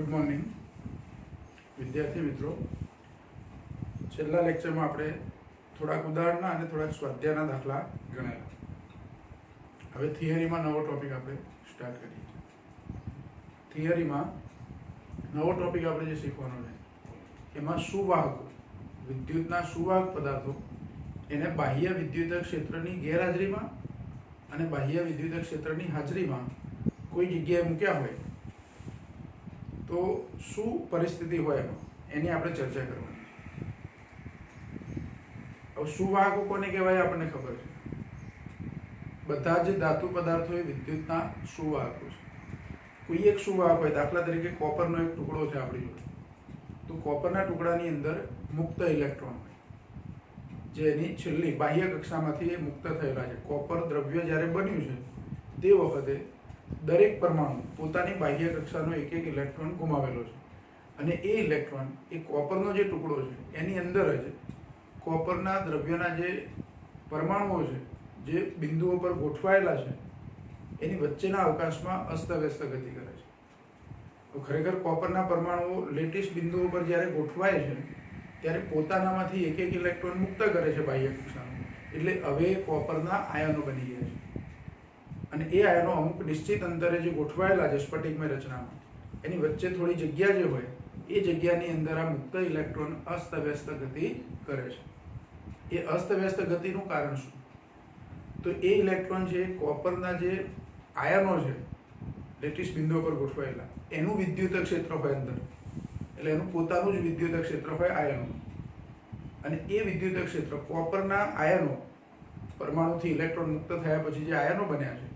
Good morning विद्यार्थी मित्रों। छेल्ला लेक्चर में આપણે થોડાક ઉદાહરણના અને થોડાક સ્વાધ્યાયના દાખલા ગણેલા। હવે થિયરીમાં નવો ટોપિક આપણે સ્ટાર્ટ કરીએ છીએ। થિયરીમાં નવો ટોપિક આપણે જે શીખવાનો છે એમાં સુવાહકો, વિદ્યુતના સુવાહક પદાર્થો એને બાહ્ય વિદ્યુત ક્ષેત્રની ગેરહાજરીમાં અને બાહ્ય વિદ્યુત ક્ષેત્રની હાજરીમાં કોઈ જગ્યાએ મૂક્યા હોય तो शू परिस्थिति होय एनी आपणे चर्चा करवानी। अब सुवाहको कोने कहेवाय आपणे खबर छे। बधा ज धातु पदार्थो ए विद्युतना सुवाहको छे। कोई एक सुवाहक होय, दाखला तरीके कॉपरनो एक टुकड़ो छे आपणी जोडे, तो कॉपरना टुकड़ानी अंदर मुक्त इलेक्ट्रॉन होय जे एनी छेल्ली बाह्य कक्षामांथी ए मुक्त थयेला छे। कॉपर द्रव्य ज्यारे बन्युं छे ते वखते दरेक परमाणु पोतानी बाह्य कक्षानो एक एक इलेक्ट्रॉन गुमावेलो छे अने ए इलेक्ट्रॉन ए कॉपरनो जे टुकड़ो छे एनी अंदर ज कॉपरना द्रव्यना जे परमाणुओ छे जे बिंदुओ पर गोठवायेला छे एनी वच्चेना अवकाशमां अस्तव्यस्त गति करे छे। तो खरेखर कॉपरना परमाणुओ लेटिस बिंदुओ पर ज्यारे गोठवाय छे त्यारे पोतानामांथी एक एक इलेक्ट्रॉन मुक्त करे छे बाह्य कक्षानो, एटले हवे कॉपरना आयनो बनी गया छे અને એ આયનો અમુક નિશ્ચિત અંતરે જે ગોઠવાયેલા છે સ્ફટિકમય રચનામાં એની વચ્ચે થોડી જગ્યા જે હોય એ જગ્યાની અંદર આ મુક્ત ઇલેક્ટ્રોન અસ્તવ્યસ્ત ગતિ કરે છે। એ અસ્તવ્યસ્ત ગતિનું કારણ શું? તો એ ઇલેક્ટ્રોન છે કોપરના જે આયનો છે લેટિસ બિંદુઓ પર ગોઠવાયેલા એનું વિદ્યુત ક્ષેત્ર હોય અંદર, એટલે એનું પોતાનું જ વિદ્યુત ક્ષેત્ર હોય આયનો, અને એ વિદ્યુત ક્ષેત્ર કોપરના આયનો પરમાણુથી ઇલેક્ટ્રોન મુક્ત થયા પછી જે આયનો બન્યા છે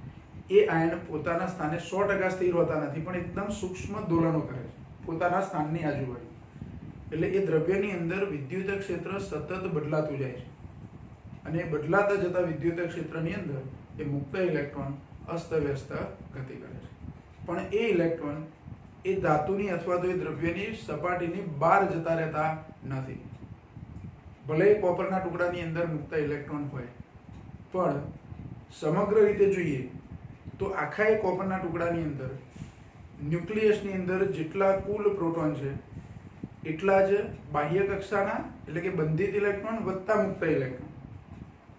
એ આયન પોતાના સ્થાને 100% સ્થિર હોતા નથી, પણ એકદમ સૂક્ષ્મ દોલનો કરે છે પોતાના સ્થાનની આજુબાજુ। એટલે એ દ્રવ્યની અંદર વિદ્યુત ક્ષેત્ર સતત બદલાતું જાય છે અને બદલાતા જતા વિદ્યુત ક્ષેત્રની અંદર એ મુક્ત ઇલેક્ટ્રોન અસ્તવ્યસ્ત ગતિ કરે છે। પણ એ ઇલેક્ટ્રોન એ ધાતુની અથવા તો એ દ્રવ્યની સપાટીની બહાર જતા રહેતા નથી। ભલે કોપરના ટુકડાની અંદર મુક્ત ઇલેક્ટ્રોન હોય, પણ સમગ્ર રીતે જોઈએ तो आखा ए कॉपरना टुकड़ानी अंदर न्यूक्लियसनी अंदर जेटला कुल प्रोटॉन छे एटला ज बाह्य कक्षाना એટલે કે બંધિત ઇલેક્ટ્રોન વત્તા મુક્ત ઇલેક્ટ્રોન,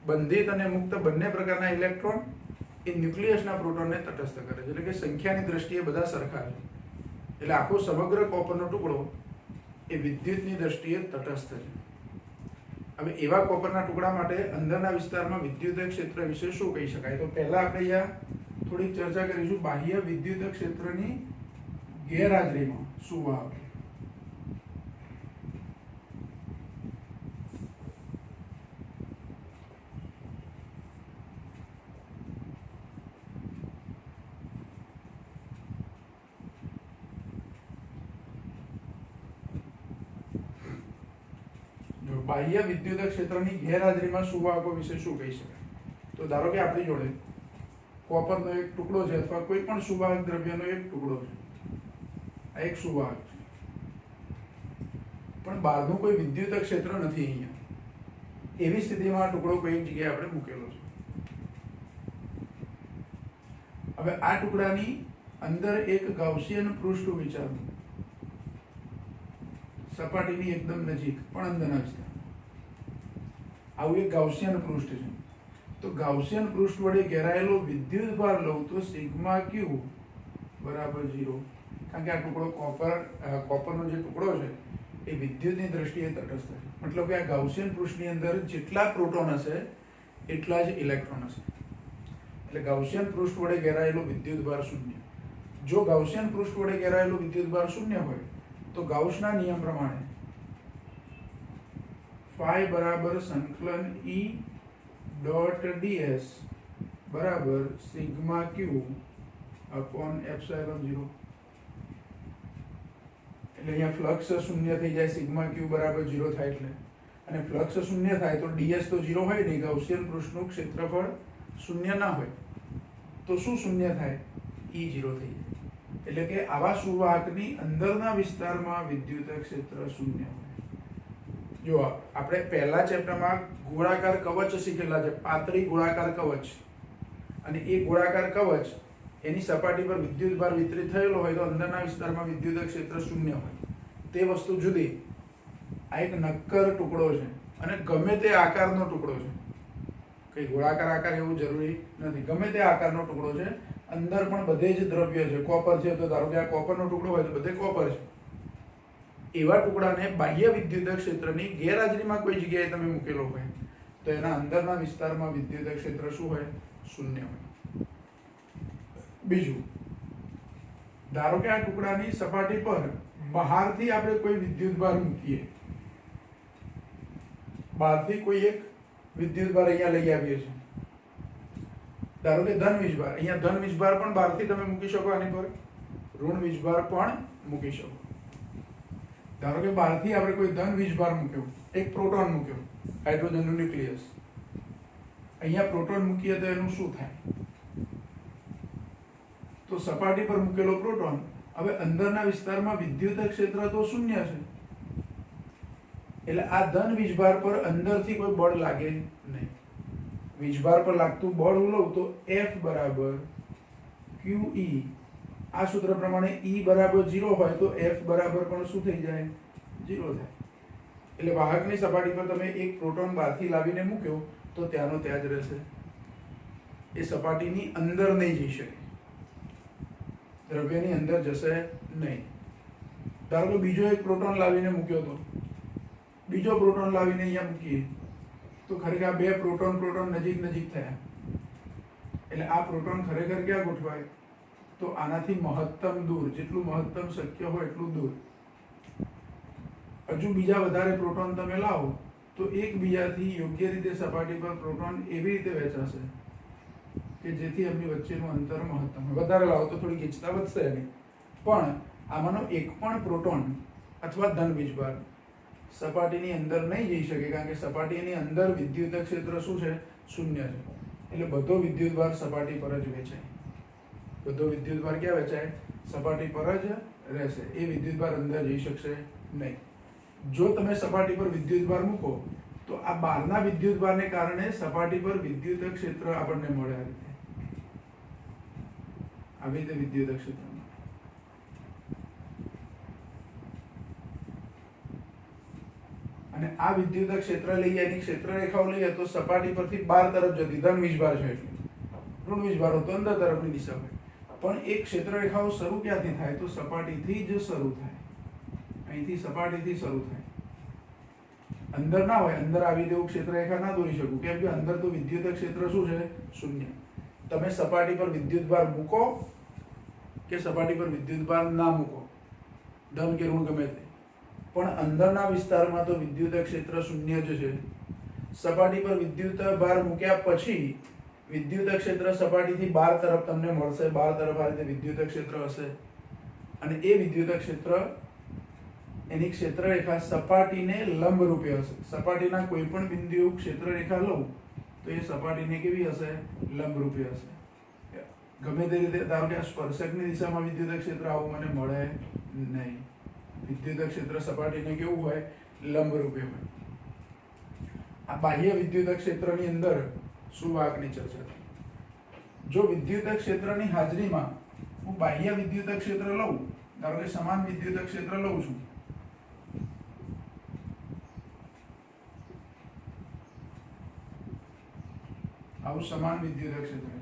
બંધિત અને મુક્ત બંને પ્રકારના ઇલેક્ટ્રોન એ ન્યુક્લિયસના પ્રોટોનને તટસ્થ કરે છે, એટલે કે સંખ્યાની દ્રષ્ટિએ બધા સરખા છે। એટલે આખો સમગ્ર કોપરનો ટુકડો એ વિદ્યુતની દ્રષ્ટિએ તટસ્થ છે। હવે એવા કોપરના ટુકડા માટે અંદરના વિસ્તારમાં વિદ્યુત ક્ષેત્ર વિશે શું કહી શકાય? તો પહેલા આપણે અહીંયા થોડીક ચર્ચા કરીશું બાહ્ય વિદ્યુત ક્ષેત્રની ગેરહાજરીમાં સુવાહક। જો બાહ્ય વિદ્યુત ક્ષેત્રની ગેરહાજરીમાં સુવાહકો વિશે શું કહી શકાય? તો ધારો કે આપણી જોડે कॉपरનો एक टुकड़ो है अथवा कोई पण सुवाहक द्रव्यनो एक टुकड़ो है, आ एक सुवाहक है, पण बहारनुं कोई विद्युत क्षेत्र नथी। अहींया एवी स्थितिमां आ टुकड़ो कोई एक जग्याए आपणे मूकेलो छे। हवे आ टुकड़ानी अंदर एक गाउसियन पृष्ठ विचारो, सपाटीनी एकदम नजीक पण अंदરના વિસ્તાર આવું એક ગાउसियन पृष्ठ है। तो गाउसियन पृष्ठ वडे घेरायेलो विद्युत भार लઉં तो सिग्मा क्यू बराबर 0, कारण के आ टुकड़ो कॉपरनो जे टुकड़ो छे ए विद्युतनी दृष्टिए तटस्थ छे। मतलब के आ गाउसियन पृष्ठनी अंदर जेटला प्रोटॉन हशे एटला ज इलेक्ट्रॉन हशे, એટલે गाउसियन पृष्ठ वडे घेरायेलो विद्युत भार 0। जो गाउसियन पृष्ठ वडे घेरायेलो विद्युत भार 0 होय तो गाउसना नियम प्रमाणे फाई बराबर संकलन ई डॉट ds बराबर सिग्मा क्यू अपॉन एप्सिलॉन 0। એટલે અહીંયા ફ્લક્સ શૂન્ય થઈ જાય, સિગ્મા ક્યુ બરાબર 0 થાય એટલે, અને ફ્લક્સ શૂન્ય થાય તો ds તો 0 હોય નહીં, ગાઉસિયન પૃષ્ઠનું ક્ષેત્રફળ શૂન્ય ના હોય તો શું શૂન્ય થાય? E 0 થઈ જાય। એટલે કે આવા સુવાહકની અંદરના વિસ્તારમાં વિદ્યુત ક્ષેત્ર શૂન્ય હોય। જો આપણે પહેલા ચેપ્ટરમાં ગોળાકાર કવચ શીખેલા છે, પાતળી ગોળાકાર કવચ, અને એ ગોળાકાર કવચ એની સપાટી પર વિદ્યુત ભાર વિતરિત થયેલો હોય તો અંદરના વિસ્તારમાં વિદ્યુત ક્ષેત્ર શૂન્ય હોય. તે વસ્તુ જુદી. આ એક નક્કર ટુકડો છે અને ગમે તે આકારનો ટુકડો છે, કઈ ગોળાકાર આકાર એવું જરૂરી નથી, ગમે તે આકારનો ટુકડો છે, અંદર પણ બધે જ દ્રવ્ય છે. કોપર છે તો ધારો કે આ કોપરનો ટુકડો હોય તો બધે કોપર છે. એવા ટુકડાને બાહ્ય વિદ્યુત ક્ષેત્રની ગેરહાજરીમાં કોઈ જગ્યાએ તમે મૂકેલો હોય તો એના અંદરના વિસ્તારમાં વિદ્યુત ક્ષેત્ર શું હોય? શૂન્ય હોય. બીજું, ધારો કે આ ટુકડાની સપાટી પર બહારથી આપણે કોઈ વિદ્યુત ભાર મૂકીએ, બહારથી કોઈ એક વિદ્યુત ભાર અહીંયા લઈ આવીએ છીએ, ધારો કે ધન વીજભાર. અહીંયા ધન વીજભાર પણ બહારથી તમે મૂકી શકો, આની પર ઋણ વીજભાર પણ મૂકી શકો. ધારો કે બહારથી આપણે કોઈ ધન વીજભાર મૂક્યો, એક પ્રોટોન મૂક્યો, હાઇડ્રોજનનું ન્યુક્લિયસ. અહીંયા પ્રોટોન મૂકીએ તો એનું શું થાય? તો સપાટી પર મૂકેલો પ્રોટોન હવે અંદરના વિસ્તારમાં વિદ્યુત ક્ષેત્ર તો શૂન્ય છે, એટલે આ ધન વીજભાર પર અંદરથી કોઈ બળ લાગે નહીં. વીજભાર પર લાગતું બળ હું લઉં તો F બરાબર QE. આ સૂત્ર પ્રમાણે E બરાબર 0 હોય તો F બરાબર પણ શું થઈ જાય? 0 થાય. એટલે વાહકની સપાટી પર તમે એક પ્રોટોન બહારથી લાવીને મૂક્યો તો ત્યાંનો ત્યાં જ રહેશે, એ સપાટીની અંદર નહીં જઈ શકે, દ્રવ્યની અંદર જશે નહીં. ધારો કે બીજો એક પ્રોટોન લાવીને મૂક્યો તો, બીજો પ્રોટોન લાવીને અહીંયા મૂકીએ તો ખરેખર આ બે પ્રોટોન નજીક નજીક થયા, એટલે આ પ્રોટોન ખરેખર ક્યાં ગોઠવાય? તો આનાથી મહત્તમ દૂર, જેટલું મહત્તમ શક્ય હોય એટલું દૂર. હજુ બીજા વધારે પ્રોટોન તમે લાવો તો એકબીજાથી યોગ્ય રીતે સપાટી પર પ્રોટોન એવી રીતે વહેંચાશે કે જેથી એમની વચ્ચેનું અંતર મહત્તમ હોય. વધારે લાવો તો થોડી ગીચતા વધશે એની, પણ આમાંનો એક પણ પ્રોટોન અથવા ધન વીજભાર સપાટીની અંદર નહીં જઈ શકે, કારણ કે સપાટીની અંદર વિદ્યુત ક્ષેત્ર શું છે? શૂન્ય છે. એટલે બધો વિદ્યુતભાર સપાટી પર જ વેચાય. બધો વિદ્યુતભાર ક્યાં વેચાય? સપાટી પર જ રહેશે. એ વિદ્યુતભાર અંદર જઈ શકશે નહીં. જો તમે સપાટી પર વિદ્યુતભાર મૂકો તો આ બહારના વિદ્યુતભારને કારણે સપાટી પર વિદ્યુત ક્ષેત્ર આપણને મળે. આવી રીતે વિદ્યુત ક્ષેત્ર. અને આ વિદ્યુત ક્ષેત્ર લઈએ, એની ક્ષેત્ર રેખાઓ લઈએ તો સપાટી પરથી બહાર તરફ જતી ધન વીજભાર છે, એટલે ઋણ વીજભાર તો અંદર તરફની દિશા હોય. પણ એક ક્ષેત્ર રેખાઓ શરૂ ક્યાંથી થાય? તો સપાટીથી જ શરૂ થાય. અહીંથી સપાટીથી શરૂ થાય, અંદર ના હોય. અંદર આવી દેવું ક્ષેત્ર રેખા ના દોરી શકું, કેમ કે અંદર તો વિદ્યુત ક્ષેત્ર શું છે? શૂન્ય. તમે સપાટી પર વિદ્યુતભાર મૂકો કે સપાટી પર વિદ્યુતભાર ના મૂકો, ધન કે ઋણ ગમે તે, પણ અંદરના વિસ્તારમાં તો વિદ્યુત ક્ષેત્ર શૂન્ય જ છે. સપાટી પર વિદ્યુત ભાર મૂક્યા પછી વિદ્યુત ક્ષેત્ર સપાટીથી બહાર તરફ તમને મળશે. બહાર તરફ આ રીતે વિદ્યુત ક્ષેત્ર હશે અને એ વિદ્યુત ક્ષેત્ર, એની ક્ષેત્ર રેખા સપાટીને લંબ રૂપે હશે. સપાટીના કોઈ પણ બિંદુએ ક્ષેત્ર રેખા લઉં તો એ સપાટીને કેવી હશે? લંબ રૂપે હશે. ગમે તે રીતે, ધારો કે સ્પર્શકની દિશામાં વિદ્યુત ક્ષેત્ર આવું મને મળે નહીં. વિદ્યુત ક્ષેત્ર સપાટીને કેવું હોય? લંબ રૂપે હોય. આ બાહ્ય વિદ્યુત ક્ષેત્રની અંદર સુવાહકની ચર્ચા થઈ. જો વિદ્યુત ક્ષેત્રની હાજરીમાં હું બાહ્ય વિદ્યુત ક્ષેત્ર લઉં, ધારો કે સમાન વિદ્યુત ક્ષેત્ર લઉં છું, આવું સમાન વિદ્યુત ક્ષેત્ર છે.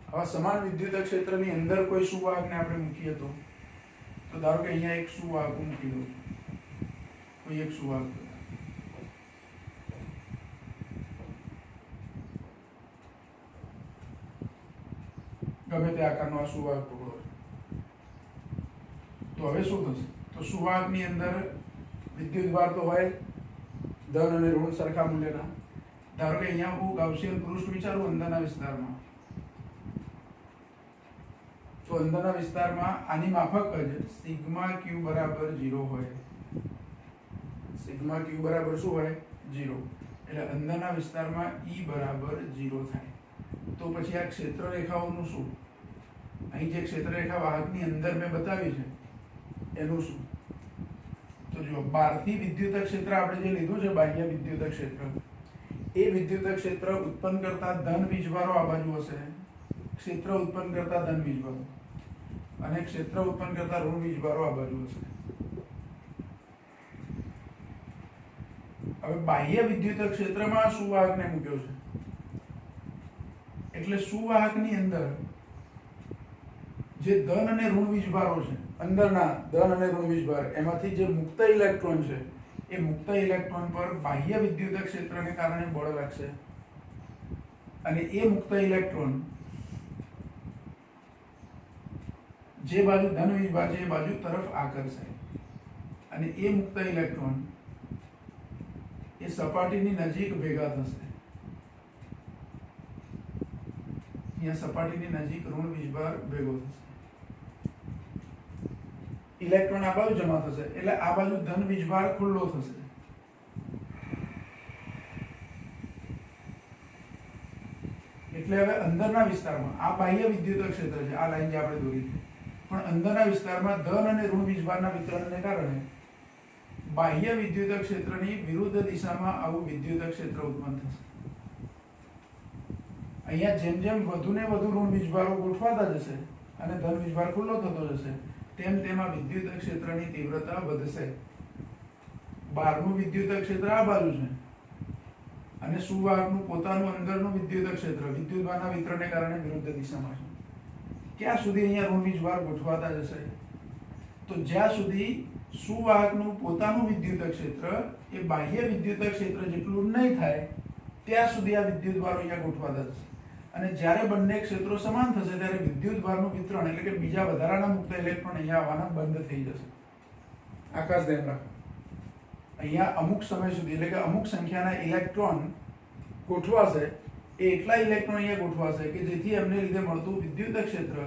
આવા સમાન વિદ્યુત ક્ષેત્રની અંદર કોઈ સુવાહકને આપણે મૂકીએ તો ધારો કે અહીંયા એક સુવાહક મૂકી દઉં, કોઈ એક સુવાહક, ગમે તે આકારનો આ સુવાહક ટુકડો છે. તો હવે શું થશે? તો સુવાહકની અંદર વિદ્યુતભાર તો હોય ધન અને ઋણ સરખા મૂલ્યના. ધારો કે અહીંયા હું ગાઉસિયન પૃષ્ઠ વિચારું અંદરના વિસ્તારમાં, તો અંદરના વિસ્તારમાં આની માફક જ સિગ્મા ક્યુ બરાબર 0 હોય. સિગ્મા ક્યુ બરાબર શું હોય? 0. એટલે અંદરના વિસ્તારમાં E બરાબર 0 થાય. તો પછી આ ક્ષેત્ર રેખાઓનું શું? અહીં જે ક્ષેત્ર રેખા વાહકની અંદર મેં બતાવી છે એનું શું? તો જો બહારથી વિદ્યુત ક્ષેત્ર આપણે જે લીધું છે, બાહ્ય વિદ્યુત ક્ષેત્ર, એ વિદ્યુત ક્ષેત્ર ઉત્પન્ન કરતા ધન વીજભારો આ બાજુ હશે, ક્ષેત્ર ઉત્પન્ન કરતા ધન વીજભારો, અને ક્ષેત્ર ઉત્પન્ન કરતા ઋણ વીજભારો આ બાજુ હશે. હવે બાહ્ય વિદ્યુત ક્ષેત્રમાં સુવાહકને મૂક્યો છે, એટલે સુવાહકની અંદર જે ધન અને ઋણ વીજભારો છે, અંદરના ધન અને ઋણ વીજભાર, એમાંથી જે મુક્ત ઇલેક્ટ્રોન છે એ મુક્ત ઇલેક્ટ્રોન પર બાહ્ય વિદ્યુત ક્ષેત્રને કારણે બળ લાગશે, અને એ મુક્ત ઇલેક્ટ્રોન જે બાજુ ધન વીજભાર છે એ બાજુ તરફ આકર્ષાય, અને એ મુક્ત ઇલેક્ટ્રોન એ સપાટીની નજીક ભેગા થશે. અહીંયા સપાટીની નજીક ઋણ વીજભાર ભેગો થશે, ઇલેક્ટ્રોન આ બાજુ જમા થશે, એટલે આ બાજુ ધન વીજભાર ખુલ્લો થશે. એટલે હવે અંદરના વિસ્તારમાં આ બાહ્ય વિદ્યુત ક્ષેત્ર છે, આ લાઈન જે આપણે દોરી છે, પણ અંદરના વિસ્તારમાં ધન અને ઋણ વીજભારના વિતરણને કારણે બાહ્ય વિદ્યુત ક્ષેત્રની વિરુદ્ધ દિશામાં આવું વિદ્યુત ક્ષેત્ર ઉત્પન્ન થશે. અહીંયા જેમ જેમ વધુ ને વધુ ઋણ વીજભારો ગોઠવાતા જશે અને ધન વીજભાર ખુલ્લો થતો જશે, તેમ તેમાં વિદ્યુત ક્ષેત્રની તીવ્રતા વધશે. બહારનું વિદ્યુત ક્ષેત્ર આ બાજુ છે, અને સુવાહકનું પોતાનું અંદરનું વિદ્યુત ક્ષેત્ર વિદ્યુતભારના વિતરણને કારણે વિરુદ્ધ દિશામાં છે. ક્યાં સુધી અહીંયા ઋણ વીજભાર ગોઠવાતા જશે? તો જ્યાં સુધી સુવાહકનું પોતાનું વિદ્યુત ક્ષેત્ર એ બાહ્ય વિદ્યુત ક્ષેત્ર જેટલું નહીં થાય ત્યાં સુધી આ વિદ્યુતભારો અહીંયા ગોઠવાતા જશે. અને જ્યારે બંને ક્ષેત્રો સમાન થશે ત્યારે વિદ્યુતભારનું વિતરણ એટલે કે બીજા વધારાના મુક્ત ઇલેક્ટ્રોન અહીંયા આવવાના બંધ થઈ જશે. આ ખાસ ધ્યાન રાખો. અહીંયા અમુક સમય સુધી એટલે કે અમુક સંખ્યાના ઇલેક્ટ્રોન ગોઠવાશે, એ એટલા ઇલેક્ટ્રોન અહીંયા ગોઠવાશે કે જેથી એમને લીધે મળતું વિદ્યુત ક્ષેત્ર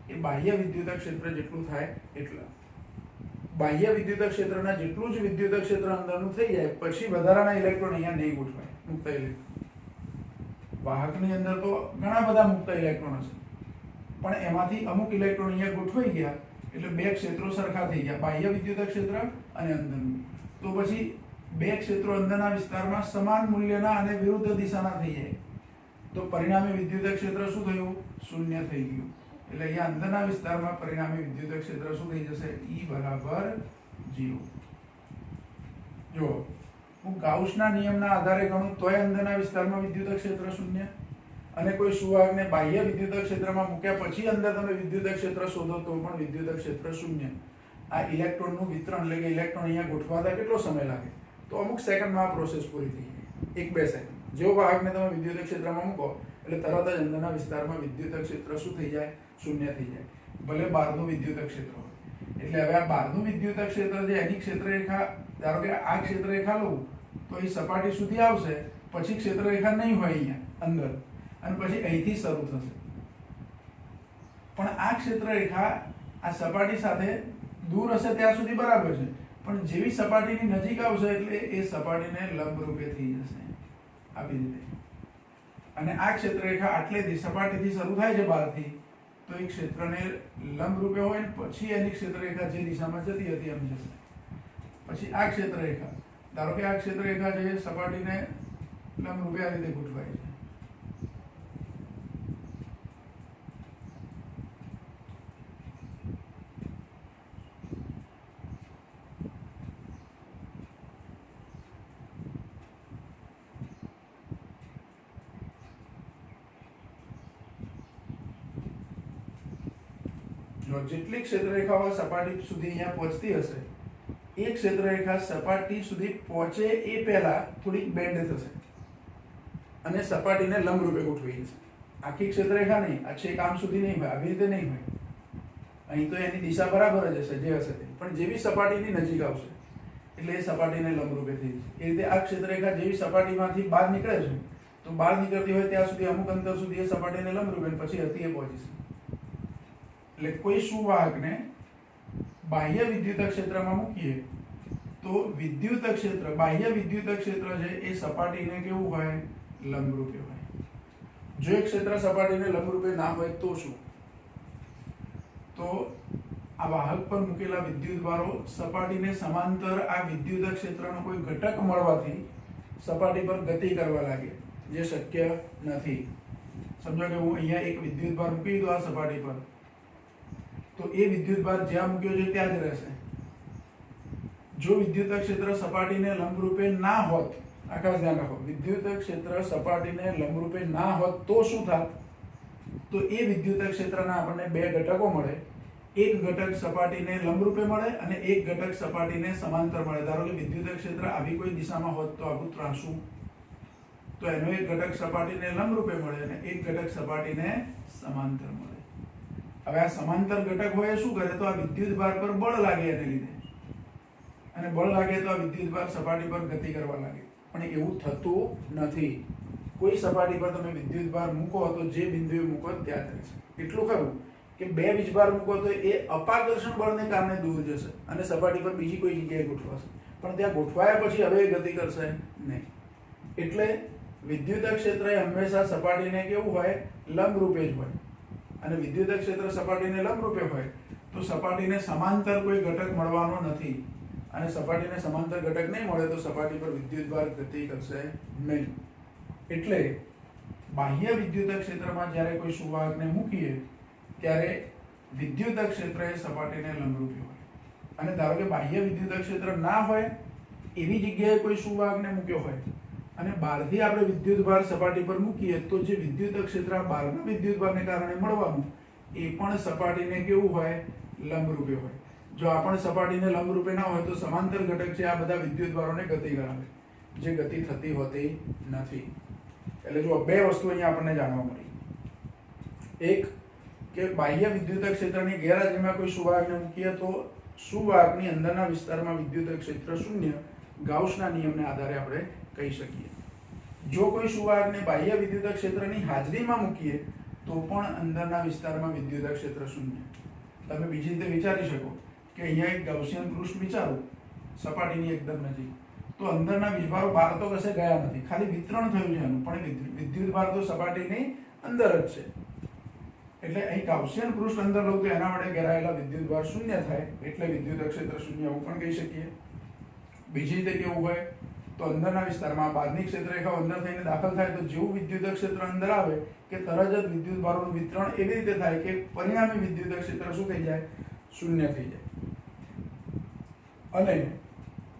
એ બાહ્ય વિદ્યુત ક્ષેત્ર જેટલું થાય એટલા. બાહ્ય વિદ્યુત ક્ષેત્રના જેટલું જ વિદ્યુત ક્ષેત્ર અંદરનું થઈ જાય પછી વધારાના ઇલેક્ટ્રોન અહીંયા નહીં ગોઠવાય, મુક્ત ઇલેક્ટ્રોન. વાહકની અંદર તો ઘણા બધા મુક્ત ઇલેક્ટ્રોન હશે, પણ એમાંથી અમુક ઇલેક્ટ્રોન અહીંયા ગોઠવાઈ ગયા એટલે બે ક્ષેત્રો સરખા થઈ ગયા, બાહ્ય વિદ્યુત ક્ષેત્ર અને અંદરનું. તો પછી બે ક્ષેત્રો અંદરના વિસ્તારમાં સમાન મૂલ્યના અને વિરુદ્ધ દિશાના થઈ જાય, તો પરિણામી વિદ્યુત ક્ષેત્ર શું થયું? શૂન્ય થઈ ગયું. એટલે અહીંયા અંદરના વિસ્તારમાં પરિણામી વિદ્યુત ક્ષેત્ર શું થઈ જશે? E બરાબર 0. જો હું ગાઉસના નિયમના આધારે ગણું તોય અંદરના વિસ્તારમાં વિદ્યુત ક્ષેત્ર શૂન્ય, અને કોઈ સુવાહકને બાહ્ય વિદ્યુત ક્ષેત્રમાં મૂક્યા પછી અંદર તમે વિદ્યુત ક્ષેત્ર શોધો તો પણ વિદ્યુત ક્ષેત્ર શૂન્ય. આ ઇલેક્ટ્રોનનું વિતરણ એટલે કે ઇલેક્ટ્રોન અહીંયા ગોઠવાતા કેટલો સમય લાગે? તો અમુક સેકન્ડમાં આ પ્રોસેસ પૂરી થઈ જાય, 1-2 સેકન્ડ. જેવો વાહકને તમે વિદ્યુત ક્ષેત્રમાં મૂકો એટલે તરત જ અંદરના વિસ્તારમાં વિદ્યુત ક્ષેત્ર શું થઈ જાય? શૂન્ય થઈ જાય, ભલે બહારનું વિદ્યુત ક્ષેત્ર હોય. એટલે હવે આ બહારનું વિદ્યુત ક્ષેત્ર જે એની ક્ષેત્રરેખા, ધારો કે આ ક્ષેત્રરેખા લઉં તો એ સપાટી સુધી આવશે, પછી ક્ષેત્રરેખા નહીં હોય અહીંયા અંદર, અને પછી અહીંથી શરૂ થશે. પણ આ ક્ષેત્રરેખા આ સપાટી સાથે દૂર હશે ત્યાં સુધી બરાબર છે, પણ જેવી સપાટીની નજીક આવશે એટલે એ સપાટીને લંબરૂપે થઈ જશે આવી રીતે. અને આ ક્ષેત્રરેખા આટલેથી સપાટીથી શરૂ થાય છે બહારથી, તો એ ક્ષેત્રને લંબરૂપે હોય ને પછી એની ક્ષેત્રરેખા જે દિશામાં જતી હતી એમ જશે. પછી આ ક્ષેત્રરેખા, ધારો કે આ ક્ષેત્રરેખા છે સપાટીને લંબરૂપે આ રીતે ગોઠવાય છે. જેટલી ક્ષેત્રરેખાઓ સપાટી સુધી અહીંયા પહોંચતી હશે, એ ક્ષેત્રરેખા સપાટી સુધી પહોંચે એ પહેલા થોડીક બેન્ડ થશે અને સપાટીને લંબરૂપે ગોઠવી જશે. આખી ક્ષેત્રરેખા નહીં, આ છેક આમ સુધી નહીં હોય, આવી રીતે નહીં હોય. અહીં તો એની દિશા બરાબર જ હશે જે હશે તે, પણ જેવી સપાટીની નજીક આવશે એટલે એ સપાટીને લંબરૂપે થઈ જશે. એ રીતે આ ક્ષેત્રરેખા જેવી સપાટીમાંથી બહાર નીકળે છે તો બહાર નીકળતી હોય ત્યાં સુધી અમુક અંતર સુધી એ સપાટીને લંબરૂપે પછી હતી એ પહોંચી છે. એટલે કોઈ સુવાહકને બાહ્ય વિદ્યુત ક્ષેત્રમાં મૂકીએ તો વિદ્યુત ક્ષેત્ર, બાહ્ય વિદ્યુત ક્ષેત્ર છે એ સપાટીને કેવું હોય? લંબરૂપે હોય. જો એક ક્ષેત્ર સપાટીને લંબરૂપે ના હોય તો શું? તો આ વાહક પર મૂકેલા વિદ્યુતભારો સપાટીને સમાંતર આ વિદ્યુત ક્ષેત્રનો કોઈ ઘટક મળવાથી સપાટી પર ગતિ કરવા લાગે. જે શક્ય નથી. સમજો કે હું અહીંયા એક વિદ્યુત ભાર મૂકી દીધો આ સપાટી પર, તો એ વિદ્યુત ભાર જ્યાં મૂક્યો છે ત્યાં જ રહેશે. જો વિદ્યુત ક્ષેત્ર સપાટીને લંબરૂપે ના હોત, આ ખાસ ધ્યાન રાખો, વિદ્યુત ક્ષેત્ર સપાટીને લંબરૂપે ના હોત તો શું થાત? તો એ વિદ્યુત ક્ષેત્રના આપણને બે ઘટકો મળે. એક ઘટક સપાટીને લંબરૂપે મળે અને એક ઘટક સપાટીને સમાંતર મળે. ધારો કે વિદ્યુત ક્ષેત્ર આવી કોઈ દિશામાં હોત તો આવું ત્રાંસુ, તો એનો એક ઘટક સપાટીને લંબરૂપે મળે અને એક ઘટક સપાટીને સમાંતર મળે. હવે આ સમાંતર ઘટક હોય શું કરે? તો આ વિદ્યુત ભાર પર બળ લાગે એને લીધે, અને બળ લાગે તો આ વિદ્યુત ભાર સપાટી પર ગતિ કરવા લાગે. પણ એવું થતું નથી. કોઈ સપાટી પર તમે વિદ્યુત ભાર મૂકો તો જે બિંદુએ મૂકો ત્યાં જ રહેશે. એટલું ખરું કે બે વીજભાર મૂકો તો એ અપાકર્ષણ બળને કારણે દૂર જશે અને સપાટી પર બીજી કોઈ જગ્યાએ ગોઠવાશે, પણ ત્યાં ગોઠવાયા પછી હવે ગતિ કરશે નહીં. એટલે વિદ્યુત ક્ષેત્ર એ હંમેશા સપાટીને કેવું હોય? લંબરૂપે જ હોય. અને વિદ્યુત ક્ષેત્ર સપાટીને લંબરૂપે હોય તો સપાટીને સમાંતર કોઈ ઘટક મળવાનો નથી, અને સપાટીને સમાંતર ઘટક નહીં મળે તો સપાટી પર વિદ્યુત ભાર ગતિ કરશે નહીં. એટલે બાહ્ય વિદ્યુત ક્ષેત્રમાં જ્યારે કોઈ સુવાહકને મૂકીએ ત્યારે વિદ્યુત ક્ષેત્ર એ સપાટીને લંબરૂપે હોય. અને ધારો કે બાહ્ય વિદ્યુત ક્ષેત્ર ના હોય એવી જગ્યાએ કોઈ સુવાહકને મૂક્યો હોય અને બહારથી આપણે વિદ્યુત ભાર સપાટી પર મૂકીએ તો જે વિદ્યુત ક્ષેત્ર બહારના વિદ્યુત ભારને કારણે મળવાનું એ પણ સપાટીને કેવું હોય? લંબરૂપે હોય. જો આ પણ સપાટીને લંબરૂપે ના હોય તો સમાંતર ઘટક છે આ બધા વિદ્યુત ભારોને ગતિ કરાવે, જે ગતિ થતી હોતી નથી. એટલે જો બે વસ્તુ અહીંયા આપણને જાણવા મળી. એક કે બાહ્ય વિદ્યુત ક્ષેત્રની ગેરહાજરીમાં કોઈ સુવાહકને મૂકીએ તો સુવાહકની અંદરના વિસ્તારમાં વિદ્યુત ક્ષેત્ર શૂન્ય ગાઉસના નિયમને આધારે આપણે કહી શકીએ. જો કોઈ સુવાહકને બાહ્ય વિદ્યુત ક્ષેત્રની હાજરીમાં મૂકીએ તો પણ અંદરના વિસ્તારમાં વિદ્યુત ક્ષેત્ર શૂન્ય. તમે બીજી રીતે વિચારી શકો કે અહીંયા એક ગાઉસિયન પૃષ્ઠ વિચારો સપાટીની એકદમ નજીક, તો અંદરના વીજભારો બહાર તો કશે ગયા નથી, ખાલી વિતરણ થયું છે એનું, પણ વિદ્યુત ભાર તો સપાટીની અંદર જ છે. એટલે અહીં ગાઉસિયન પૃષ્ઠ અંદર લો તો એના વડે ઘેરાયેલા વિદ્યુત ભાર શૂન્ય થાય, એટલે વિદ્યુત ક્ષેત્ર શૂન્ય એવું પણ કહી શકીએ. બીજી રીતે કેવું હોય તો અંદરના વિસ્તારમાં બહારની ક્ષેત્રરેખાઓ અંદર થઈને દાખલ થાય તો જેવું વિદ્યુત ક્ષેત્ર અંદર આવે કે તરત જ વિદ્યુત ભારોનું વિતરણ એવી રીતે થાય કે પરિણામી વિદ્યુત ક્ષેત્ર શું થઈ જાય? શૂન્ય થઈ જાય. અને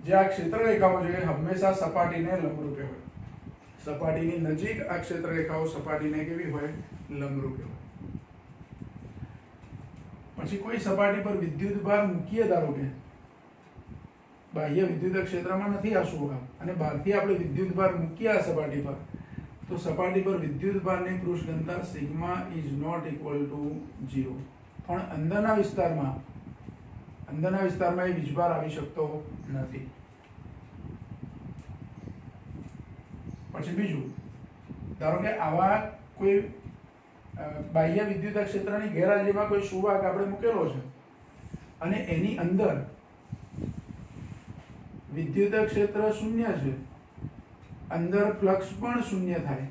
જે આ ક્ષેત્રરેખાઓ છે એ હંમેશા સપાટીને લંબરૂપે હોય. સપાટીની નજીક આ ક્ષેત્રરેખાઓ સપાટીને કેવી હોય? લંબરૂપે હોય. પછી કોઈ સપાટી પર વિદ્યુત ભાર મૂકીએ, ધારો કે બાહ્ય વિદ્યુત ક્ષેત્રમાં નથી આ સુવાહક અને બહારથી આપણે વિદ્યુત ભાર મૂકીએ આ સપાટી પર, તો સપાટી પર વિદ્યુત ભારની પૃષ્ઠ ઘનતા sigma is not equal to 0. પણ અંદરના વિસ્તારમાં એ વીજભાર આવી શકતો નથી. પછી બીજું, ધારો કે આવા કોઈ બાહ્ય વિદ્યુત ક્ષેત્રની ગેરહાજરીમાં કોઈ સુવાહક આપણે મૂકેલો છે અને એની અંદર વિદ્યુત ક્ષેત્ર શૂન્ય છે, અંદર ફ્લક્સ પણ શૂન્ય થાય,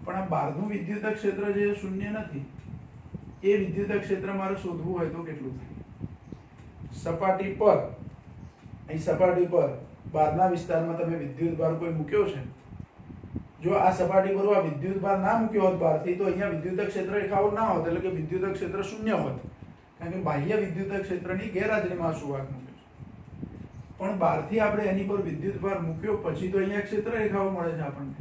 પણ આ બહારનું વિદ્યુત ક્ષેત્ર જે શૂન્ય નથી, એ વિદ્યુત ક્ષેત્ર મારે શોધવું હોય તો કેટલું થાય? સપાટી પર, અહીં સપાટી પર બહારના વિસ્તારમાં તમે વિદ્યુત ભાર કોઈ મૂક્યો છે, જો આ સપાટી પર આ વિદ્યુત ભાર ના મૂક્યો હોત બહારથી તો અહીંયા વિદ્યુત ક્ષેત્ર રેખાઓ ના હોત, એટલે કે વિદ્યુત ક્ષેત્ર શૂન્ય હોત, કારણ કે બાહ્ય વિદ્યુત ક્ષેત્રની ગેરહાજરીમાં સુવાહક મૂક્યો છે. પણ બહારથી આપણે એની પર વિદ્યુત ભાર મૂક્યો પછી તો અહીંયા ક્ષેત્ર રેખાઓ મળે છે આપણને,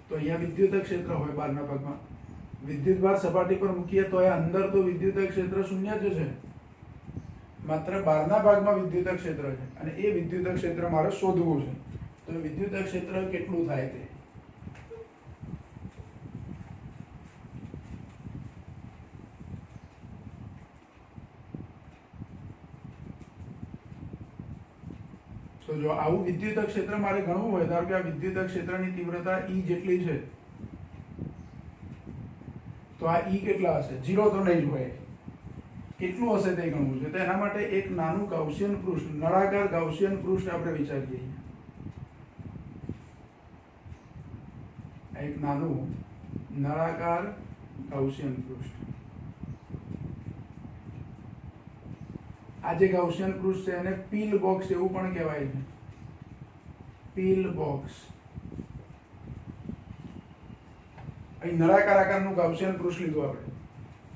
તો અહીંયા વિદ્યુત ક્ષેત્ર હોય બહારના ભાગમાં. વિદ્યુત ભાર સપાટી પર મૂકીએ તો અંદર તો વિદ્યુત ક્ષેત્ર શૂન્ય જ છે, માત્ર બહારના ભાગમાં વિદ્યુત ક્ષેત્ર છે અને એ વિદ્યુત ક્ષેત્ર મારે શોધવું છે. તો વિદ્યુત ક્ષેત્ર કેટલું થાય તે તો જો આવું વિદ્યુત ક્ષેત્ર મારે ગણવું હોય, ધારો કે આ વિદ્યુત ક્ષેત્રની તીવ્રતા E જેટલી છે, તો આ E કેટલા હશે? 0 તો નહીં જ હોય, કેટલું હશે તે ગણવું છે. તો એના માટે એક નાનું ગાઉસિયન પૃષ્ઠ, નળાકાર ગાઉસિયન પૃષ્ઠ આપણે વિચારીએ. એક નાનું નળાકાર ગાઉસિયન પૃષ્ઠ. આ જે ગાઉસિયન પૃષ્ઠ છે એને પીલ બોક્સ એવું પણ કહેવાય છે. પીલ બોક્સ. અહીં નળાકાર આકારનું ગાઉસિયન પૃષ્ઠ લીધું આપણે.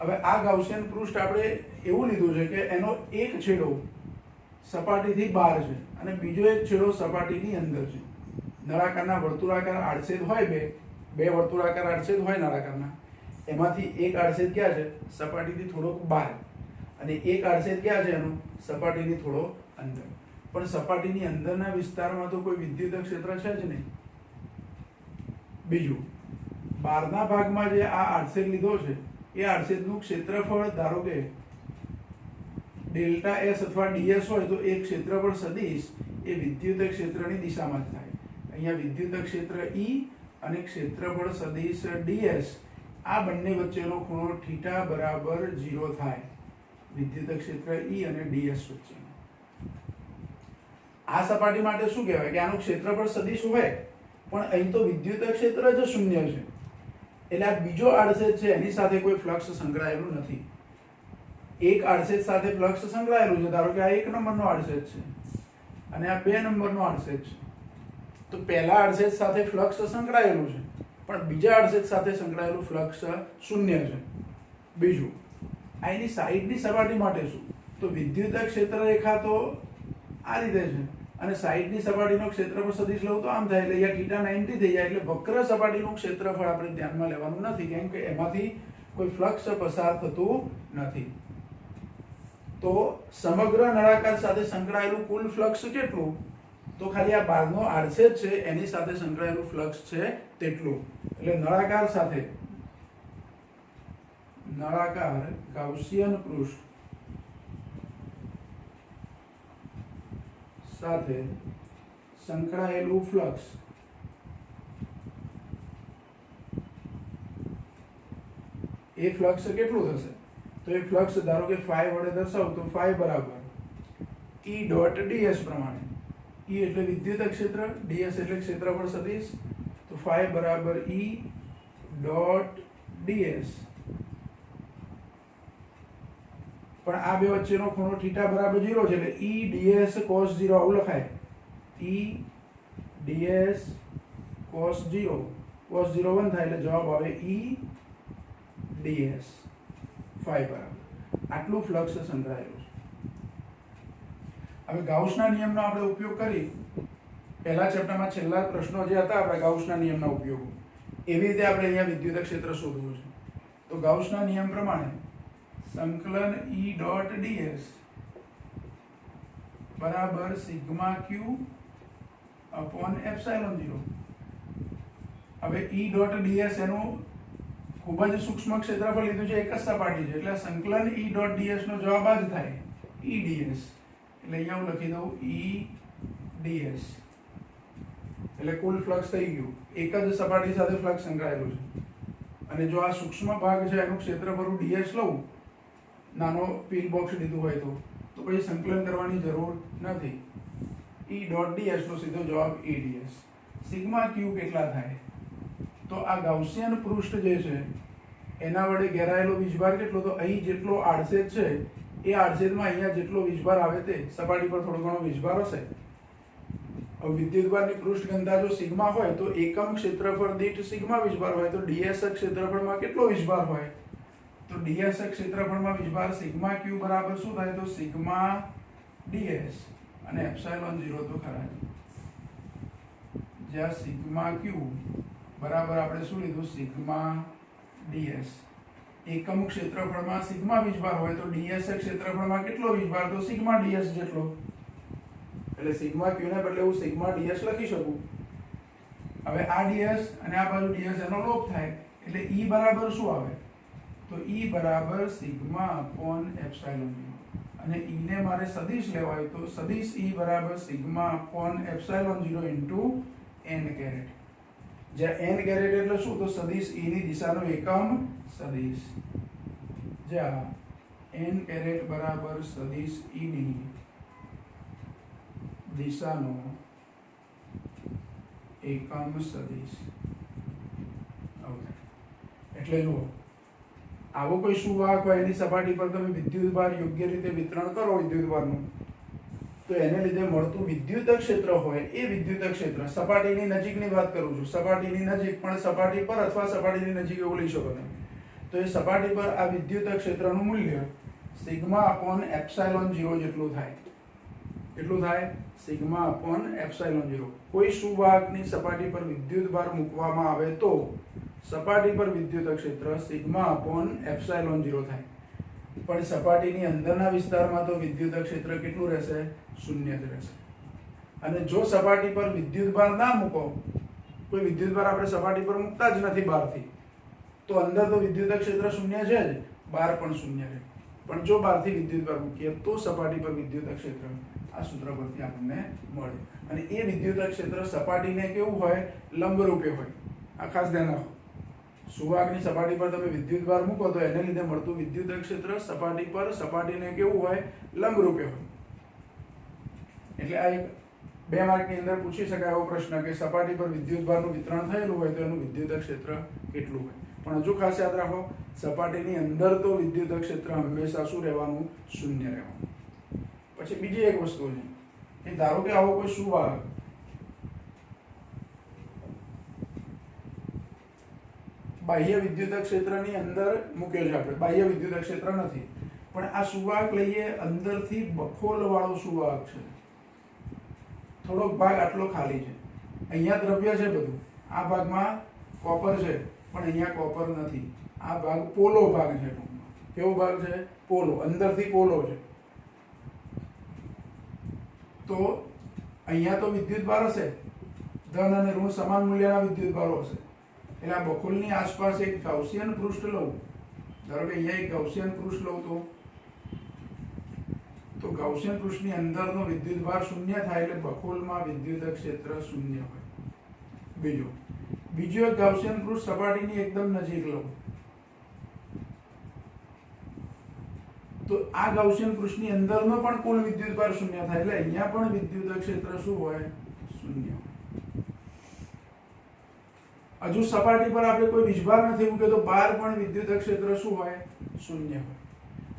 હવે આ ગાઉસિયન પૃષ્ઠ આપણે એવું લીધું છે કે એનો એક છેડો સપાટીથી બહાર છે અને બીજો એક છેડો સપાટીની અંદર છે. નળાકારના વર્તુળાકાર આડછેદ હોય બે વર્તુળાકાર આડછેદ હોય નળાકારના, એમાંથી એક આડછેદ ક્યાં છે? સપાટીથી થોડોક બહાર, અને એક આડછેદ ક્યાં છે એનો? સપાટીની થોડો અંદર. પણ સપાટીની અંદરના વિસ્તારમાં તો કોઈ વિદ્યુત ક્ષેત્ર છે જ નહીં. બીજું, બહારના ભાગમાં જે આ આડછેદ લીધો છે એ આડછેદનું ક્ષેત્રફળ ધારો કે ડેલ્ટા એસ અથવા ડીએસ હોય તો એ ક્ષેત્રફળ સદિશ એ વિદ્યુત ક્ષેત્રની દિશામાં જ થાય. અહીંયા વિદ્યુત ક્ષેત્ર E અને ક્ષેત્રફળ સદિશ ds, આ બંને વચ્ચેનો ખૂણો θ બરાબર 0 થાય. વિદ્યુત ક્ષેત્ર E અને ds વચ્ચે. આ સપાટી માટે શું કહેવાય કે આનું ક્ષેત્રફળ સદિશ હોય પણ અહીં તો વિદ્યુત ક્ષેત્ર જ શૂન્ય છે. એટલે આ બીજો આડછેદ છે એની સાથે કોઈ ફ્લક્સ સંકળાયેલું નથી. એક આડછેદ સાથે ફ્લક્સ સંકળાયેલું છે. ધારો કે આ 1 નંબરનો આડછેદ છે અને આ 2 નંબરનો આડછેદ છે. તો પહેલા આડછેદ સાથે ફ્લક્સ સંકળાયેલું છે પણ બીજા આડછેદ સાથે સંકળાયેલું ફ્લક્સ શૂન્ય છે. બીજું, આ એની સાઈડની સપાટી માટે શું? તો વિદ્યુત ક્ષેત્ર રેખા તો આ રીતે છે અને સાઈડની સપાટીનો ક્ષેત્રફળ સદિશ લઉં તો આમ થાય, એટલે અહીંયા θ 90 થઈ જાય. એટલે વક્ર સપાટીનું ક્ષેત્રફળ આપણે ધ્યાનમાં લેવાનું નથી, કેમ કે એમાંથી કોઈ ફ્લક્સ પસાર થતું નથી. તો સમગ્ર નળાકાર સાથે સંકળાયેલું કુલ ફ્લક્સ કેટલું? તો ખાલી આ બહારનો આડછેદ છે એની સાથે સંકળાયેલું ફ્લક્સ છે તેટલું. એટલે નળાકાર ગાઉસિયન પૃષ્ઠ સાથે સંકળાયેલું ફ્લક્સ એ ફ્લક્સ કેટલું થશે? તો એ ફ્લક્સ ધારો કે phi વડે દર્શાવું તો phi બરાબર E ડોટ ds પ્રમાણે. E એટલે વિદ્યુત ક્ષેત્ર, ds એટલે ક્ષેત્રફળ સદિશ, તો phi બરાબર E ડોટ ds. પણ આ બે વચ્ચેનો ખૂણો θ બરાબર 0 છે એટલે E ds cos 0 આવું લખાય. E ds cos 0, cos 0 1 થાય એટલે જવાબ આવે E ds. phi બરાબર આટલું ફ્લક્સ સંકળાયેલું છે. હવે ગાઉસના નિયમનો આપણે ઉપયોગ કરી પહેલા ચેપ્ટરમાં છેલ્લા પ્રશ્નો જે હતા આપણા ગાઉસના નિયમના ઉપયોગો, એવી રીતે આપણે અહીંયા વિદ્યુત ક્ષેત્ર શોધવું છે. તો ગાઉસના નિયમ પ્રમાણે સંકલન E ડોટ ds બરાબર સિગ્મા q અપોન એપ્સિલોન 0. હવે E ડોટ ds એનું ખૂબ જ સૂક્ષ્મ ક્ષેત્રફળ લીધું છે, એક જ સપાટી છે, એટલે સંકલન E ડોટ ds નો જવાબ આ જ થાય, E ds. એટલે અહીંયા હું લખી દઉં E ds. એટલે કુલ ફ્લક્સ થઈ ગયું. એક જ સપાટી સાથે ફ્લક્સ સંકળાયેલું છે. અને જો આ સૂક્ષ્મ ભાગ છે એનું ક્ષેત્રફળ ds લઉં, નાનો પીલ બોક્સ લીધું હોય તો પછી સંકલન કરવાની જરૂર નથી. E ડોટ ds નો સીધો જવાબ E ds. સિગ્મા q કેટલા થાય? તો આ ગાઉસિયન પૃષ્ઠ જે છે એના વડે ઘેરાયેલો વીજભાર કેટલો? તો અહીં જેટલો આડછેદ છે એ આડછેદમાં અહીંયા જેટલો વીજભાર આવે તે સપાટી પર થોડો ઘણો વીજભાર હશે. હવે વિદ્યુતભારની પૃષ્ઠ ઘનતા જો સિગ્મા હોય તો એકમ ક્ષેત્રફળ દીઠ સિગ્મા વીજભાર હોય તો ds ક્ષેત્રફળમાં કેટલો વીજભાર હોય? તો ds ક્ષેત્રફળમાં વીજભાર સિગ્મા q બરાબર શું થાય? તો સિગ્મા ds અને એપ્સિલોન 0 તો ખરા જ. જ્યાં સિગ્મા q બરાબર આપણે શું લીધું? Sigma ds. એકમ ક્ષેત્રફળમાં સિગ્મા વીજભાર હોય તો ds ક્ષેત્રફળમાં કેટલો વીજભાર? તો સિગ્મા ds જેટલો. એટલે સિગ્મા q ને બદલે હું સિગ્મા ds લખી શકું. હવે આ ds અને આ બાજુ ds એનો લોપ થાય એટલે E બરાબર શું આવે? તો E બરાબર સિગ્મા અપોન એપ્સિલોન 0. અને E ને મારે સદિશ લેવાય તો સદિશ E બરાબર sigma upon epsilon 0 into n caret. જ્યાં n કેરેટ એટલે શું? તો સદિશ E ની દિશાનો એકમ સદિશ. જ્યાં n કેરેટ બરાબર સદિશ E ની દિશાનો એકમ સદિશ. એટલે જુઓ, આવો કોઈ સુવાહક હોય એની સપાટી પર તમે વિદ્યુતભાર યોગ્ય રીતે વિતરણ કરો વિદ્યુતભારનું, તો એને લીધે મળતું વિદ્યુત ક્ષેત્ર હોય એ વિદ્યુત ક્ષેત્ર, સપાટીની નજીકની વાત કરું છું, સપાટીની નજીક પણ સપાટી પર અથવા સપાટીની નજીક એવું લઈ શકો તમે, તો એ સપાટી પર આ વિદ્યુત ક્ષેત્રનું મૂલ્ય સિગ્મા અપોન એપ્સાઇલોન 0 જેટલું થાય. કેટલું થાય? Sigma upon epsilon 0. કોઈ સુવાહકની સપાટી પર વિદ્યુત ભાર મૂકવામાં આવે તો સપાટી પર વિદ્યુત ક્ષેત્ર સિગ્મા અપોન એપ્સાઇલોન 0 થાય. પણ સપાટીની અંદરના વિસ્તારમાં તો વિદ્યુત ક્ષેત્ર કેટલું રહેશે? શૂન્ય જ રહેશે. અને જો સપાટી પર વિદ્યુત ભાર ના મૂકો, કોઈ વિદ્યુત ભાર આપણે સપાટી પર મૂકતા જ નથી બહારથી, તો અંદર તો વિદ્યુત ક્ષેત્ર શૂન્ય છે જ, બહાર પણ શૂન્ય છે. પણ જો બહારથી વિદ્યુત ભાર મૂકીએ તો સપાટી પર વિદ્યુત ક્ષેત્ર આ સૂત્ર પરથી આપણને મળે. અને એ વિદ્યુત ક્ષેત્ર સપાટીને કેવું હોય? લંબરૂપે હોય. આ ખાસ ધ્યાન રાખો. સુવાહકની સપાટી પર તમે વિદ્યુત ભાર મૂકો તો એને લીધે મળતું વિદ્યુત ક્ષેત્ર સપાટી પર સપાટીને કેવું હોય? લંબરૂપે હોય. એટલે આ એક 2 માર્કની અંદર પૂછી શકાય એવો પ્રશ્ન કે સપાટી પર વિદ્યુત ભારનું વિતરણ થયેલું હોય તો એનું વિદ્યુત ક્ષેત્ર કેટલું હોય. પણ હજુ ખાસ યાદ રાખો, સપાટીની અંદર તો વિદ્યુત ક્ષેત્ર હંમેશા શું રહેવાનું? શૂન્ય રહેવાનું. પછી બીજી એક વસ્તુ છે કે ધારો કે આવો કોઈ સુવાહક બાહ્ય વિદ્યુત ક્ષેત્રની અંદર મૂક્યો છે, આપણે બાહ્ય વિદ્યુત ક્ષેત્ર નથી, પણ આ સુવાહક લઈએ અંદરથી બખોલ વાળો સુવાહક છે. થોડોક ભાગ આટલો ખાલી છે, અહીંયા દ્રવ્ય છે બધું, આ ભાગમાં કોપર છે પણ અહીંયા કોપર નથી, આ ભાગ પોલો ભાગ છે. કેવો ભાગ છે? પોલો. અંદરથી પોલો છે. તો અહીંયા તો વિદ્યુત ભાર હશે, ધન અને ઋણ સમાન મૂલ્યના વિદ્યુત ભારો હશે. એટલે આ બખોલની આસપાસ એક ગાઉસિયન પૃષ્ઠ લઉં, ધારો કે અહીંયા એક ગાઉસિયન પૃષ્ઠ લઉં તો ગાઉસિયન પૃષ્ઠની અંદરનો વિદ્યુત ભાર શૂન્ય થાય એટલે બખોલમાં વિદ્યુત ક્ષેત્ર શૂન્ય હોય. બીજો એક ગાઉસિયન પૃષ્ઠ સપાટીની એકદમ નજીક લઉં તો આ ગાઉસિયન પૃષ્ઠની અંદરનો પણ કુલ વિદ્યુત ભાર શૂન્ય થાય એટલે અહીંયા પણ વિદ્યુત ક્ષેત્ર શું હોય? શૂન્ય. હજુ સપાટી પર આપણે કોઈ વીજભાર નથી મૂક્યો તો બહાર પણ વિદ્યુત ક્ષેત્ર શું હોય? શૂન્ય હોય.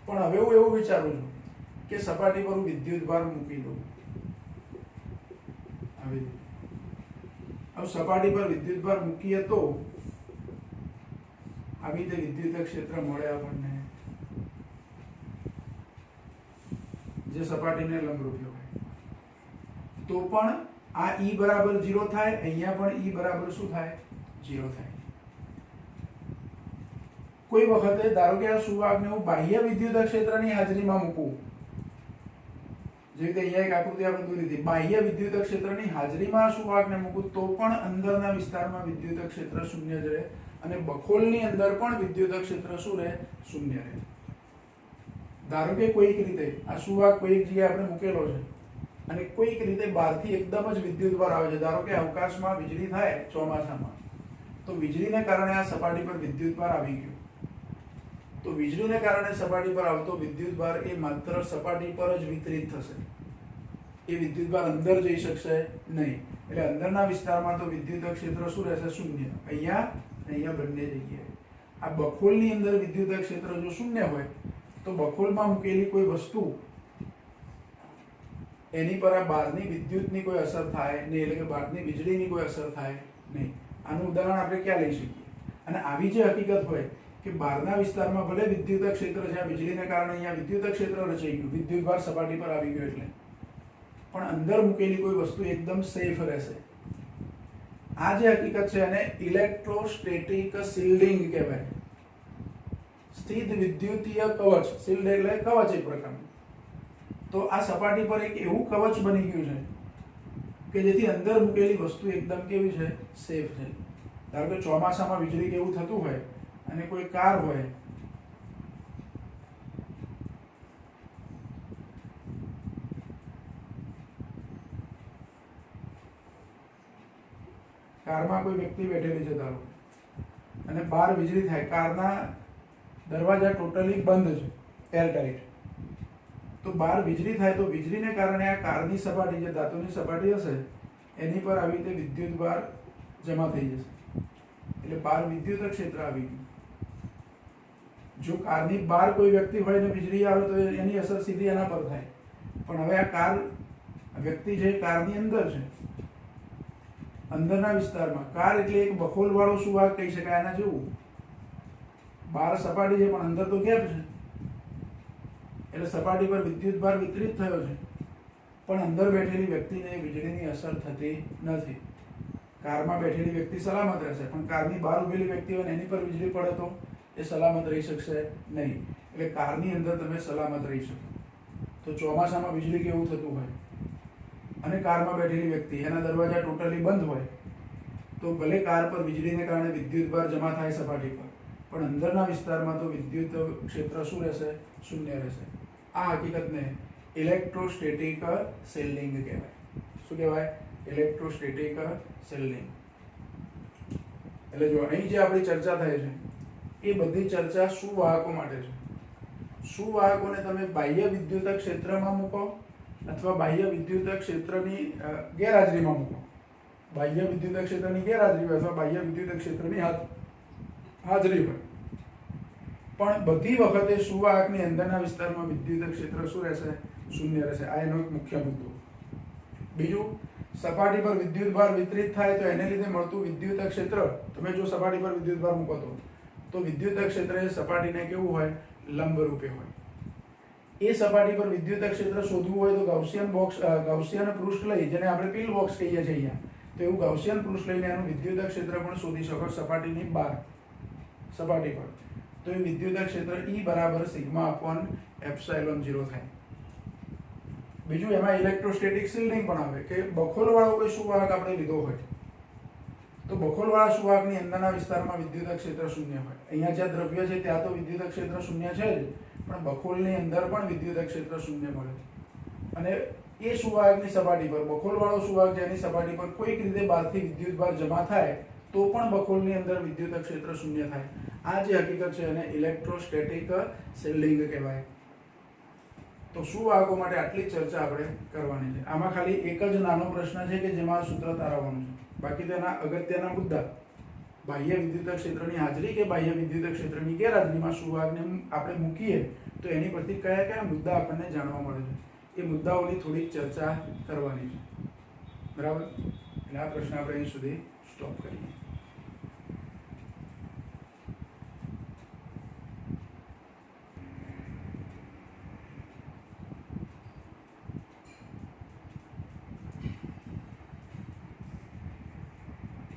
પણ હવે હું એવું વિચારું છું કે સપાટી પર હું વિદ્યુત ભાર મૂકી દઉં. હવે સપાટી પર વિદ્યુત ભાર મૂકીએ તો આવી રીતે વિદ્યુત ક્ષેત્ર મળે આપણને જે સપાટીને લંબરૂપી હોય. તો પણ આ E બરાબર 0 થાય, અહીંયા પણ E બરાબર શું થાય? 0 થાય. કોઈ વખતે ધારો કે આ સુવાહકને હું બાહ્ય વિદ્યુત ક્ષેત્રની હાજરીમાં મૂકું, જે રીતે અહીંયા એક આકૃતિ આપણે દોરી હતી, બાહ્ય વિદ્યુત ક્ષેત્રની હાજરીમાં સુવાહકને મૂકું તો પણ અંદરના વિસ્તારમાં વિદ્યુત ક્ષેત્ર શૂન્ય જ રહે અને બખોલની અંદર પણ વિદ્યુત ક્ષેત્ર શું રહે? શૂન્ય રહે. ધારો કે કોઈક રીતે આ સુવાહક કોઈક જગ્યાએ આપણે મૂકેલો છે અને કોઈક રીતે બહારથી એકદમ જ વિદ્યુત ભાર આવે છે. ધારો કે અવકાશમાં વીજળી થાય ચોમાસામાં, તો વીજળીને કારણે આ સપાટી પર વિદ્યુત ભાર આવી ગયો. તો વીજળીને કારણે સપાટી પર આવતો વિદ્યુત ભાર એ માત્ર સપાટી પર જ વિતરિત થશે, એ વિદ્યુત ભાર અંદર જઈ શકશે નહીં. એટલે અંદરના વિસ્તારમાં તો વિદ્યુત ક્ષેત્ર શું રહેશે? શૂન્ય. અહીંયા બંને જગ્યાએ આ બખોલની અંદર વિદ્યુત ક્ષેત્ર જો શૂન્ય હોય તો બખોલમાં મૂકેલી કોઈ વસ્તુ એની પર આ બહારની વિદ્યુતની કોઈ અસર થાય નહીં, એટલે કે બહારની વીજળીની કોઈ અસર થાય નહીં. આનું ઉદાહરણ આપણે ક્યાં લઈ શકીએ? અને આવી જે હકીકત હોય કે બહારના વિસ્તારમાં ભલે વિદ્યુત ક્ષેત્ર છે, આ વીજળીને કારણે અહીંયા વિદ્યુત ક્ષેત્ર રચાઈ ગયું, વિદ્યુત ભાર સપાટી પર આવી ગયો, એટલે પણ અંદર મૂકેલી કોઈ વસ્તુ એકદમ સેફ રહેશે. આ જે હકીકત છે એને ઇલેક્ટ્રોસ્ટેટિક શિલ્ડિંગ કહેવાય. સ્થિત વિદ્યુતીય કવચ. શિલ્ડ એટલે કવચ એક પ્રકારનું. તો આ સપાટી પર એક એવું કવચ બની ગયું છે કે જેથી અંદર મૂકેલી વસ્તુ એકદમ કેવી છે? સેફ છે. ધારો કે ચોમાસામાં વીજળી કેવું થતું હોય અને કોઈ કાર હોય, કારમાં કોઈ વ્યક્તિ બેઠેલી છે ધારો અને બહાર વીજળી થાય, કારના દરવાજા ટોટલી બંધ છે, એરટાઈટ, તો બહાર વીજળી થાય તો વીજળીને કારણે આ કારની સપાટી, જે ધાતુની સપાટી હશે એની પર આવી રીતે વિદ્યુત ભાર જમા થઈ જશે, એટલે બહાર વિદ્યુત ક્ષેત્ર આવી ગયું. જો કારની બહાર કોઈ વ્યક્તિ હોય ને વીજળી આવે તો એની અસર સીધી એના પર થાય. પણ હવે આ કાર આ વ્યક્તિ છે કારની અંદર છે, અંદરના વિસ્તારમાં. કાર એટલે એક બખોલવાળો સુવાહક કહી શકાય આના જેવું. બહાર સપાટી છે પણ અંદર તો ગેપ છે, એટલે સપાટી પર વિદ્યુત ભાર વિતરિત થયો છે, પણ અંદર બેઠેલી વ્યક્તિને વીજળીની અસર થતી નથી. કારમાં બેઠેલી વ્યક્તિ સલામત રહેશે, પણ કારની બહાર ઉભેલી વ્યક્તિ હોય એની પર વીજળી પડે તો એ સલામત રહી શકશે નહીં. એટલે કારની અંદર તમે સલામત રહી શકો. તો ચોમાસામાં વીજળી કેવું થતું હોય અને કારમાં બેઠેલી વ્યક્તિ એના દરવાજા ટોટલી બંધ હોય તો ભલે કાર પર વીજળીને કારણે વિદ્યુત ભાર જમા થાય સપાટી પર, પણ અંદરના વિસ્તારમાં તો વિદ્યુત ક્ષેત્ર શું રહેશે? શૂન્ય રહેશે. આ હકીકતને ઇલેક્ટ્રોસ્ટેટિક શિલ્ડિંગ કહેવાય. શું કહેવાય? Electrostatic shielding. એટલે જો અહીં જે આપણી ચર્ચા થાય છે એ બધી ચર્ચા સુવાહકો માટે છે. સુવાહકોને તમે બાહ્ય વિદ્યુત ક્ષેત્રમાં મૂકો અથવા બાહ્ય વિદ્યુત ક્ષેત્રની ગેરહાજરીમાં મૂકો. બાહ્ય વિદ્યુત ક્ષેત્રની ગેરહાજરી હોય અથવા બાહ્ય વિદ્યુત ક્ષેત્રની હાજરી હોય, પણ બધી વખતે સુવાહકની અંદરના વિસ્તારમાં વિદ્યુત ક્ષેત્ર શું રહેશે? શૂન્ય રહેશે. આ એનો એક મુખ્ય મુદ્દો. બીજું, સપાટી પર વિદ્યુત ભાર વિતરિત થાય તો એને લીધે મળતું વિદ્યુત ક્ષેત્ર, તમે જો સપાટી પર વિદ્યુત ભાર મૂકો તો વિદ્યુત ક્ષેત્ર એ સપાટીને કેવું હોય? લંબ રૂપે હોય. એ સપાટી પર વિદ્યુત ક્ષેત્ર શોધવું હોય તો ગાઉસિયન પૃષ્ઠ લઈ, જેને આપણે પિલ બોક્સ કહીએ છીએ અહીંયા, તો એવું ગાઉસિયન પૃષ્ઠ લઈને એનું વિદ્યુત ક્ષેત્ર પણ શોધી શકો સપાટીની બહાર, સપાટી પર. તો એ વિદ્યુત ક્ષેત્ર E બરાબર σ/ε0 થાય. બીજું, એમાં ઇલેક્ટ્રોસ્ટેટિક શિલ્ડિંગ પણ આવે કે બખોલવાળો કોઈ સુવાહક આપણે લીધો હોય તો બખોલવાળા સુવાહકની અંદરના વિસ્તારમાં વિદ્યુત ક્ષેત્ર શૂન્ય હોય. અહીંયા જ્યાં દ્રવ્ય છે ત્યાં તો વિદ્યુત ક્ષેત્ર શૂન્ય છે જ, પણ બખોલની અંદર પણ વિદ્યુત ક્ષેત્ર શૂન્ય મળે. અને એ સુવાહકની સપાટી પર, બખોલવાળો સુવાહક જેની સપાટી પર કોઈક રીતે બહારથી વિદ્યુત ભાર જમા થાય તો પણ બખોલની અંદર વિદ્યુત ક્ષેત્ર શૂન્ય થાય. આ જે હકીકત છે એને ઇલેક્ટ્રોસ્ટેટિક શિલ્ડિંગ કહેવાય. તો સુવાહકો માટે આટલી ચર્ચા આપણે કરવાની છે. આમાં ખાલી એક જ નાનો પ્રશ્ન છે કે જેમાં સૂત્ર તારવવાનું છે. બાકી તેના અગત્યના મુદ્દા બાહ્ય વિદ્યુત ક્ષેત્રની હાજરી કે બાહ્ય વિદ્યુત ક્ષેત્રની ગેરહાજરીમાં સુવાહકને આપણે મૂકીએ તો એની પરથી કયા કયા મુદ્દા આપણને જાણવા મળે છે, એ મુદ્દાઓની થોડીક ચર્ચા કરવાની છે. બરાબર? એટલે આ પ્રશ્ન આપણે અહીં સુધી સ્ટોપ કરીએ.